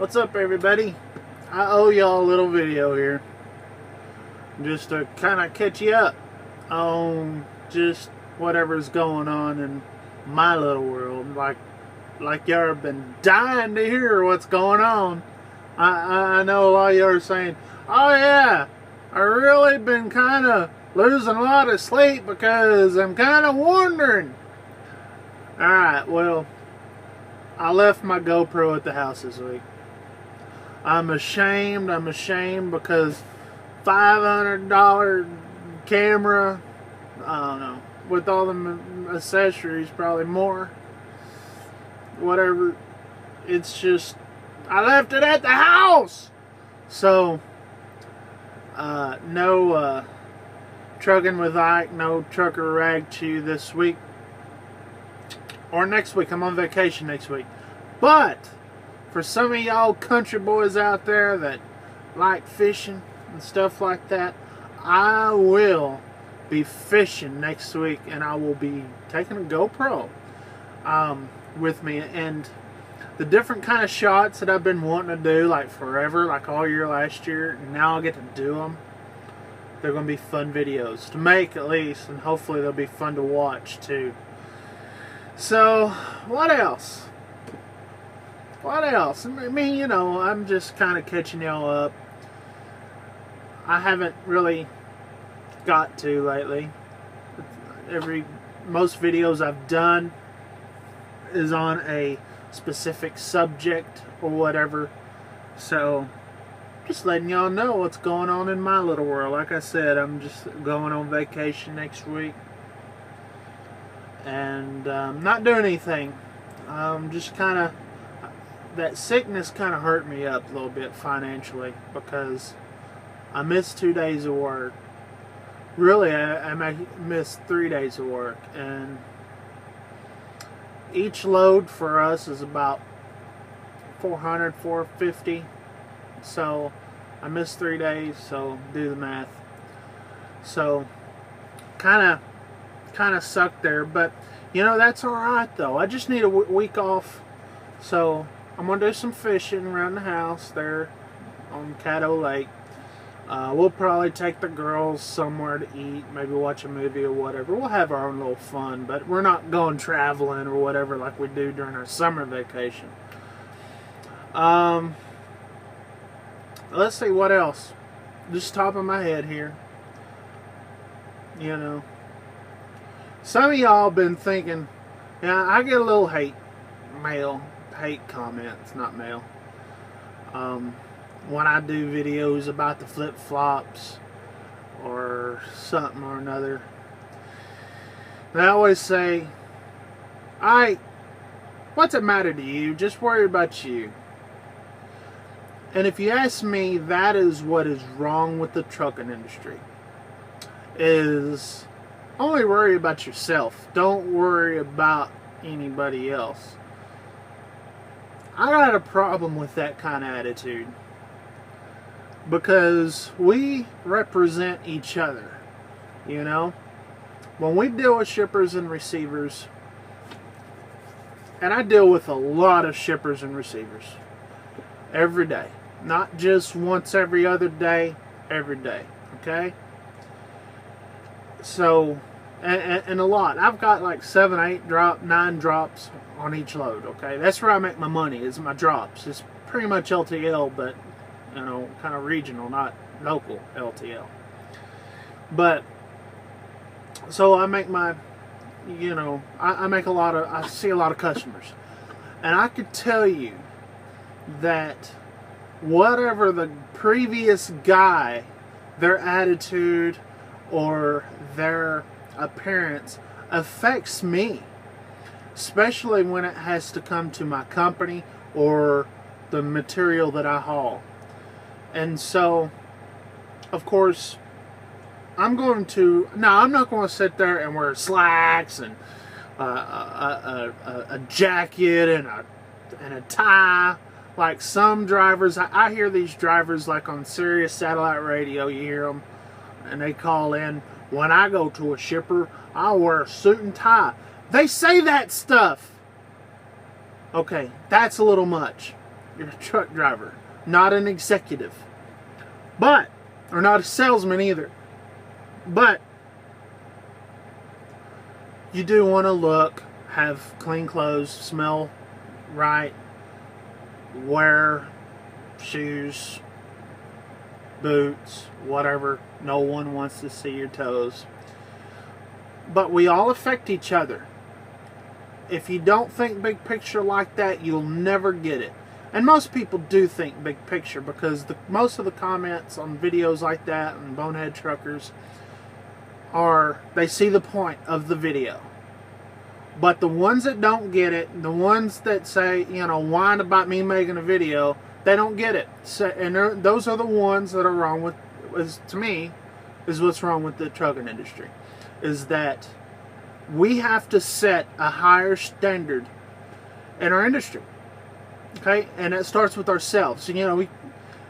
What's up, everybody? I owe y'all a little video here just to kind of catch you up on just whatever's going on in my little world. Like y'all have been dying to hear what's going on. I know a lot of y'all are saying, oh yeah, I really been kind of losing a lot of sleep because I'm kind of wondering. Alright, well, I left my GoPro at the house this week. I'm ashamed because $500 camera, I don't know, with all the accessories, probably more, whatever, it's just, I left it at the house. So, no trucking with Ike, no trucker rag chew this week, or next week. I'm on vacation next week. But for some of y'all country boys out there that like fishing and stuff like that, I will be fishing next week, and I will be taking a GoPro with me, and the different kind of shots that I've been wanting to do like forever, like all year last year, and now I'll get to do them. They're going to be fun videos to make, at least, and hopefully they'll be fun to watch too. So, what else? What else? I mean, you know, I'm just kind of catching y'all up. I haven't really got to lately. Most videos I've done is on a specific subject or whatever. So, just letting y'all know what's going on in my little world. Like I said, I'm just going on vacation next week. And not doing anything. Just kind of, that sickness kind of hurt me up a little bit financially because I missed 2 days of work. Really, I missed 3 days of work, and each load for us is about $400, $450. So I missed 3 days. So do the math. So kind of sucked there, but you know, that's all right though. I just need a week off. So I'm going to do some fishing around the house there on Caddo Lake. We'll probably take the girls somewhere to eat, maybe watch a movie or whatever. We'll have our own little fun, but we're not going traveling or whatever like we do during our summer vacation. Let's see what else. Just top of my head here. You know, some of y'all been thinking, yeah, I get a little hate comments, not mail, when I do videos about the flip-flops or something or another. They always say, alright, what's it matter to you? Just worry about you. And if you ask me, that is what is wrong with the trucking industry. Is only worry about yourself. Don't worry about anybody else. I got a problem with that kind of attitude because we represent each other. You know, when we deal with shippers and receivers, and I deal with a lot of shippers and receivers every day, not just once every other day, every day. Okay. So, and a lot. I've got like 7, 8 9 drops on each load. Okay, that's where I make my money, is my drops. It's pretty much LTL, but you know, kind of regional, not local LTL. But so I make my, you know, I make a lot of, I see a lot of customers, and I could tell you that whatever the previous guy, their attitude or their appearance affects me, especially when it has to come to my company or the material that I haul. And so, of course, I'm not going to sit there and wear slacks and a jacket and a tie like some drivers. I hear these drivers like on Sirius satellite radio. You hear them, and they call in, when I go to a shipper, I'll wear a suit and tie. They say that stuff. Okay, that's a little much. You're a truck driver, not an executive. But, or not a salesman either. But, you do want to look, have clean clothes, smell right, wear shoes, boots, whatever. No one wants to see your toes. But we all affect each other. If you don't think big picture like that, you'll never get it. And most people do think big picture, because most of the comments on videos like that and Bonehead Truckers they see the point of the video. But the ones that don't get it, the ones that say, whine about me making a video, they don't get it. So, and those are the ones that are wrong with, to me, is what's wrong with the trucking industry. Is that we have to set a higher standard in our industry. Okay? And it starts with ourselves. And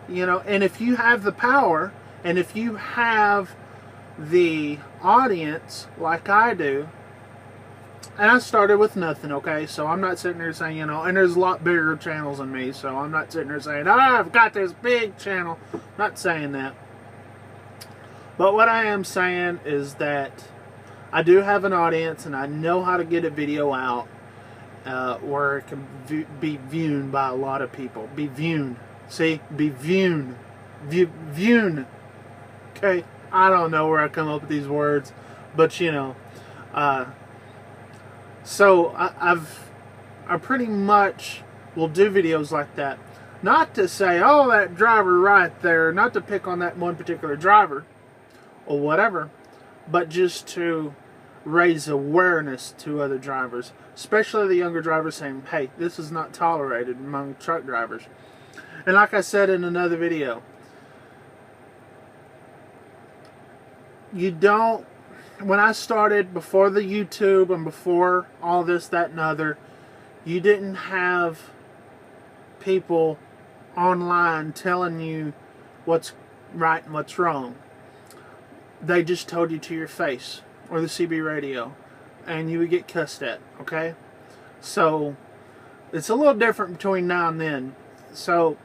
if you have the power, and if you have the audience like I do, and I started with nothing, okay? So I'm not sitting there saying, and there's a lot bigger channels than me, so I'm not sitting there saying, I've got this big channel. I'm not saying that. But what I am saying is that I do have an audience, and I know how to get a video out where it can be viewed by a lot of people. Be viewed. See? Be viewed. Viewed. Okay? I don't know where I come up with these words, but so I pretty much will do videos like that. Not to say, oh, that driver right there, not to pick on that one particular driver or whatever, but just to raise awareness to other drivers, especially the younger drivers, saying, hey, this is not tolerated among truck drivers. And like I said in another video, when I started, before the YouTube and before all this, that, and other, you didn't have people online telling you what's right and what's wrong. They just told you to your face, or the CB radio, and you would get cussed at, okay? So, it's a little different between now and then. So,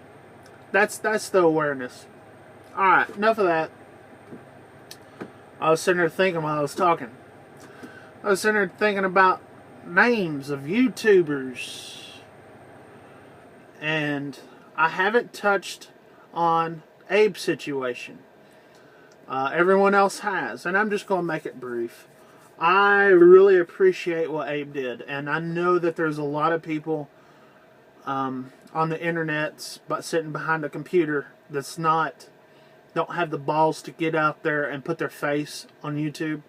that's the awareness. Alright, enough of that. I was sitting there thinking while I was talking. I was sitting there thinking about names of YouTubers. And I haven't touched on Abe's situation. Everyone else has. And I'm just going to make it brief. I really appreciate what Abe did. And I know that there's a lot of people on the internet sitting behind a computer that's don't have the balls to get out there and put their face on YouTube,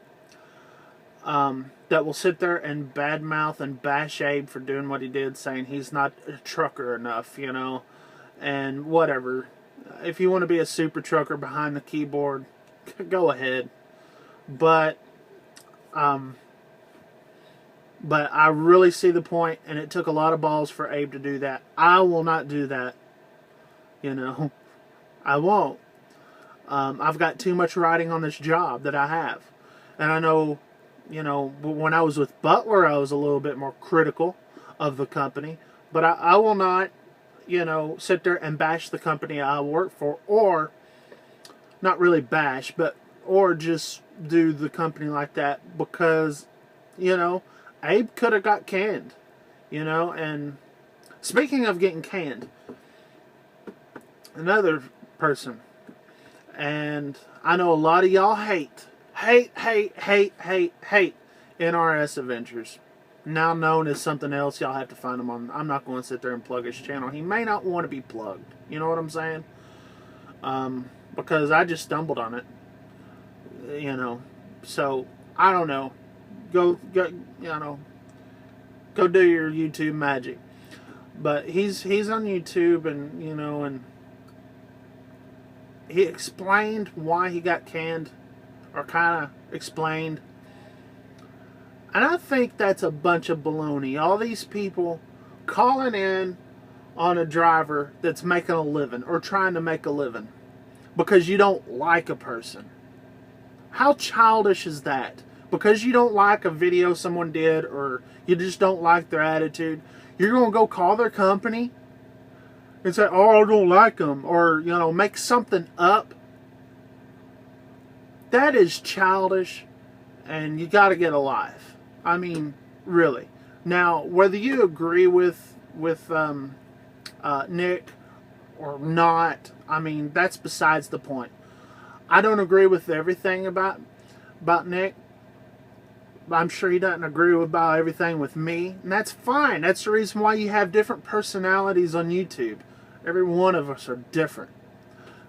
that will sit there and badmouth and bash Abe for doing what he did, saying he's not a trucker enough, and whatever. If you want to be a super trucker behind the keyboard, go ahead. But I really see the point, and it took a lot of balls for Abe to do that. I will not do that. I won't. I've got too much riding on this job that I have. And I know, when I was with Butler, I was a little bit more critical of the company. But I will not, sit there and bash the company I work for. Or, not really bash, or just do the company like that. Because, Abe could have got canned. And speaking of getting canned, another person. And I know a lot of y'all hate NRsADVENTURES. Now known as something else. Y'all have to find him on. I'm not going to sit there and plug his channel. He may not want to be plugged. You know what I'm saying? Because I just stumbled on it. So, I don't know. Go do your YouTube magic. But he's on YouTube, and, and he explained why he got canned, or kind of explained. And I think that's a bunch of baloney. All these people calling in on a driver that's making a living, or trying to make a living, because you don't like a person. How childish is that? Because you don't like a video someone did, or you just don't like their attitude, you're going to go call their company and say, oh, I don't like them, or, you know, make something up, that is childish, and you got to get a life. I mean, really. Now, whether you agree with Nick or not, I mean, that's besides the point. I don't agree with everything about Nick. I'm sure he doesn't agree about everything with me, and that's fine. That's the reason why you have different personalities on YouTube. Every one of us are different.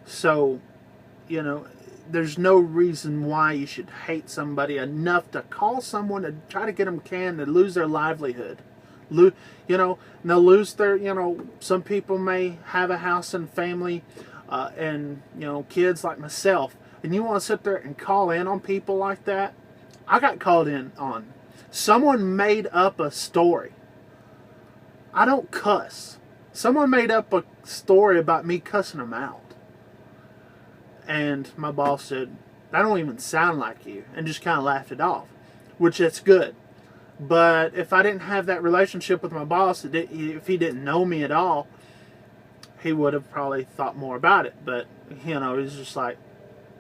So, you know, there's no reason why you should hate somebody enough to call someone to try to get them canned to lose their livelihood. You know, and they'll lose their, you know, some people may have a house and family and, you know, kids like myself. And you want to sit there and call in on people like that? I got called in on. Someone made up a story. I don't cuss. Someone made up a story about me cussing them out. And my boss said, that don't even sound like you. And just kind of laughed it off. Which that's good. But if I didn't have that relationship with my boss, if he didn't know me at all, he would have probably thought more about it. But, you know, it was just like,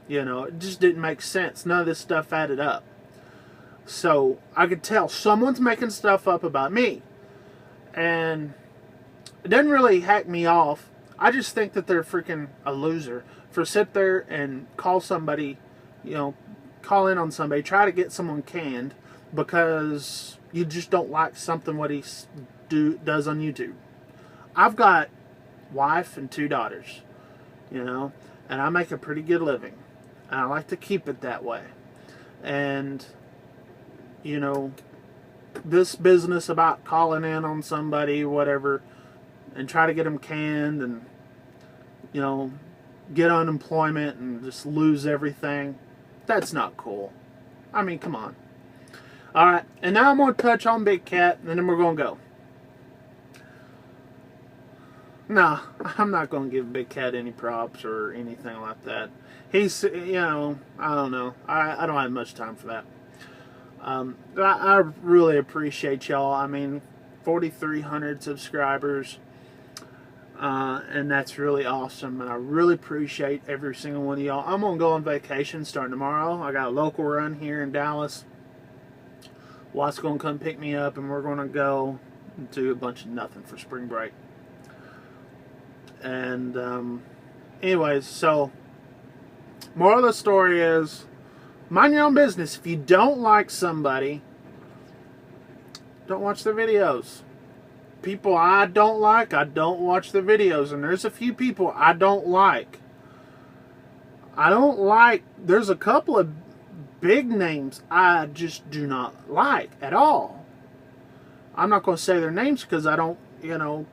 you know, it just didn't make sense. None of this stuff added up. So I could tell someone's making stuff up about me. And it doesn't really hack me off. I just think that they're freaking a loser for sit there and call somebody, you know, call in on somebody, try to get someone canned because you just don't like something what he does on YouTube. I've got wife and 2 daughters, you know, and I make a pretty good living. And I like to keep it that way. And, you know, this business about calling in on somebody, whatever, and try to get them canned and, you know, get unemployment and just lose everything, that's not cool. I mean, come on. Alright, and now I'm going to touch on Big Cat, and then we're going to go. No, I'm not going to give Big Cat any props or anything like that. He's, you know, I don't know. I don't have much time for that. I really appreciate y'all. I mean, 4,300 subscribers. And that's really awesome. And I really appreciate every single one of y'all. I'm going to go on vacation starting tomorrow. I got a local run here in Dallas. Wife's going to come pick me up, and we're going to go do a bunch of nothing for spring break. And anyways, so moral of the story is mind your own business. If you don't like somebody, don't watch their videos. People I don't like, I don't watch their videos. And there's a few people I don't like. There's a couple of big names I just do not like at all. I'm not going to say their names because I don't, you know,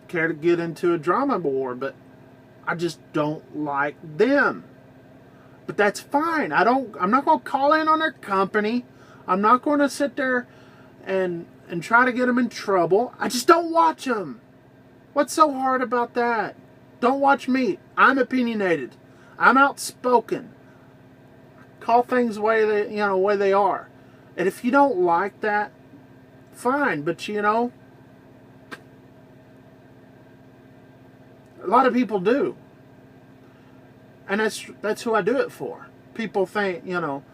care to get into a drama war, but I just don't like them. But that's fine. I'm not going to call in on their company. I'm not going to sit there and try to get them in trouble. I just don't watch them. What's so hard about that? Don't watch me. I'm opinionated. I'm outspoken. Call things the way they are. And if you don't like that, fine. But you know, a lot of people do. And that's who I do it for. People think, you know,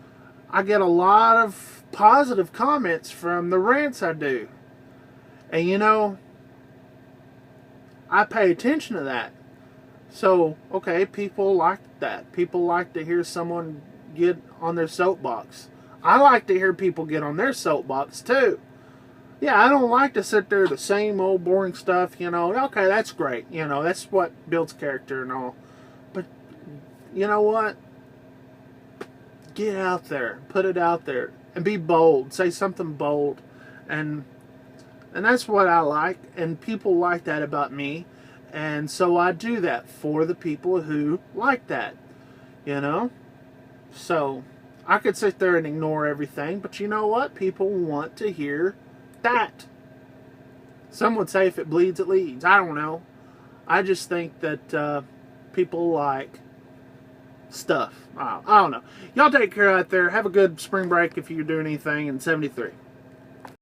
I get a lot of positive comments from the rants I do. And you know, I pay attention to that. So, okay, people like that. People like to hear someone get on their soapbox. I like to hear people get on their soapbox too. Yeah, I don't like to sit there the same old boring stuff, you know. Okay, that's great. You know, that's what builds character and all. But you know what? Get out there. Put it out there. And be bold. Say something bold. And that's what I like. And people like that about me. And so I do that for the people who like that. You know? So I could sit there and ignore everything. But you know what? People want to hear that. Some would say if it bleeds, it leads. I don't know. I just think that people like stuff. I don't know. Y'all take care out there. Have a good spring break if you're doing anything in 73.